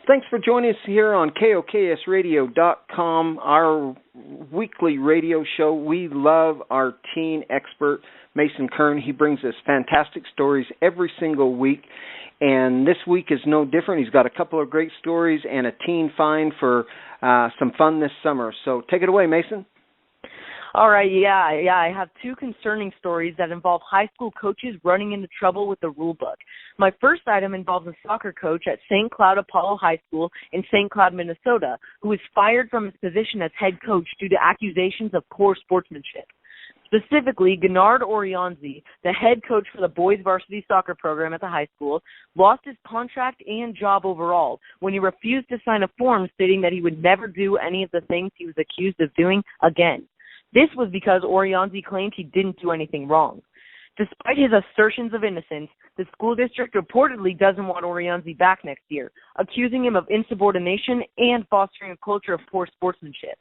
Thanks for joining us here on KOKSradio.com, our weekly radio show. We love our teen expert, Mason Kern. He brings us fantastic stories every single week, and this week is no different. He's got a couple of great stories and a teen find for some fun this summer. So take it away, Mason. All right, I have two concerning stories that involve high school coaches running into trouble with the rule book. My first item involves a soccer coach at St. Cloud Apollo High School in St. Cloud, Minnesota, who was fired from his position as head coach due to accusations of poor sportsmanship. Specifically, Gennard Orianzi, the head coach for the boys varsity soccer program at the high school, lost his contract and job overall when he refused to sign a form stating that he would never do any of the things he was accused of doing again. This was because Orianzi claimed he didn't do anything wrong. Despite his assertions of innocence, the school district reportedly doesn't want Orianzi back next year, accusing him of insubordination and fostering a culture of poor sportsmanship.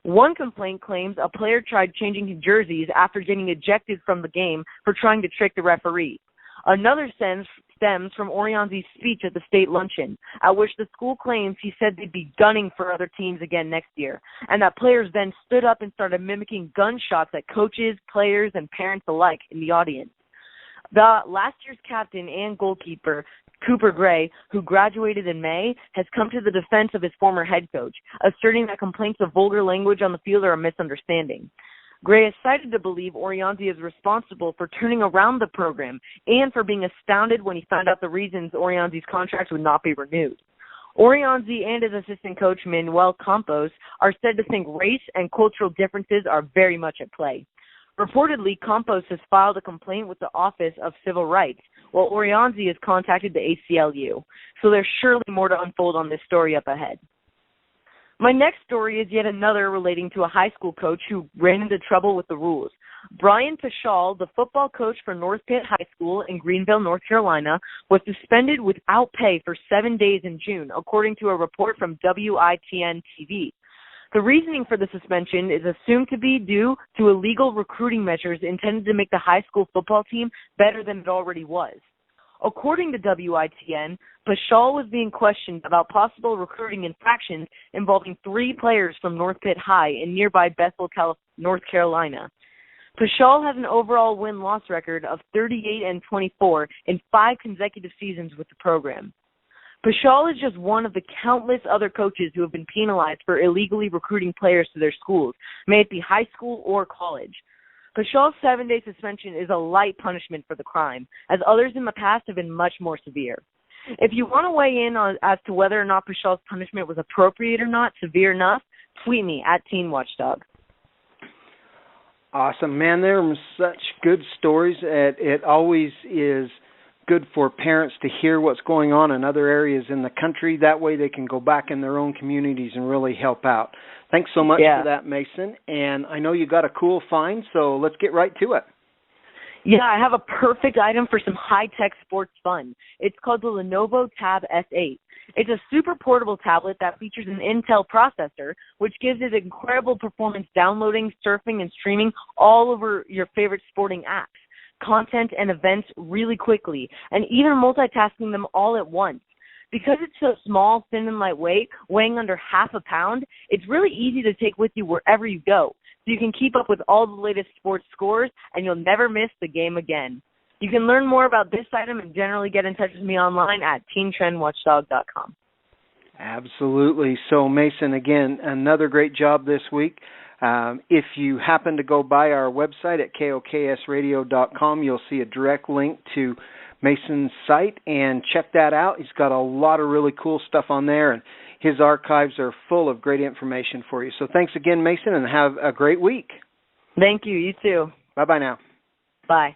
One complaint claims a player tried changing his jerseys after getting ejected from the game for trying to trick the referee. Another stems from Orianzi's speech at the state luncheon, at which the school claims he said they'd be gunning for other teams again next year, and that players then stood up and started mimicking gunshots at coaches, players, and parents alike in the audience. The last year's captain and goalkeeper, Cooper Gray, who graduated in May, has come to the defense of his former head coach, asserting that complaints of vulgar language on the field are a misunderstanding. Gray is cited to believe Orianzi is responsible for turning around the program and for being astounded when he found out the reasons Orianzi's contract would not be renewed. Orianzi and his assistant coach, Manuel Campos, are said to think race and cultural differences are very much at play. Reportedly, Campos has filed a complaint with the Office of Civil Rights, while Orianzi has contacted the ACLU. So there's surely more to unfold on this story up ahead. My next story is yet another relating to a high school coach who ran into trouble with the rules. Brian Pashal, the football coach for North Pitt High School in Greenville, North Carolina, was suspended without pay for 7 days in June, according to a report from WITN-TV. The reasoning for the suspension is assumed to be due to illegal recruiting measures intended to make the high school football team better than it already was. According to WITN, Pashal was being questioned about possible recruiting infractions involving 3 players from North Pitt High in nearby Bethel, North Carolina. Pashal has an overall win-loss record of 38-24 in 5 consecutive seasons with the program. Pashal is just one of the countless other coaches who have been penalized for illegally recruiting players to their schools, may it be high school or college. Pashal's 7-day suspension is a light punishment for the crime, as others in the past have been much more severe. If you want to weigh in as to whether or not Pashal's punishment was appropriate or not, severe enough, tweet me at Teen Watchdog. Awesome, man. There are such good stories. It always is good for parents to hear what's going on in other areas in the country. That way they can go back in their own communities and really help out. Thanks so much for that, Mason. And I know you got a cool find, so let's get right to it. Yeah, I have a perfect item for some high-tech sports fun. It's called the Lenovo Tab S8. It's a super portable tablet that features an Intel processor, which gives it incredible performance downloading, surfing, and streaming all over your favorite sporting apps, content, and events really quickly, and even multitasking them all at once. Because it's so small, thin, and lightweight, weighing under half a pound, it's really easy to take with you wherever you go. So you can keep up with all the latest sports scores, and you'll never miss the game again. You can learn more about this item and generally get in touch with me online at teentrendwatchdog.com. Absolutely. So, Mason, again, another great job this week. If you happen to go by our website at KOKSradio.com, you'll see a direct link to Mason's site, and check that out. He's got a lot of really cool stuff on there, and his archives are full of great information for you. So thanks again, Mason, and have a great week. Thank you. You too. Bye-bye now. Bye.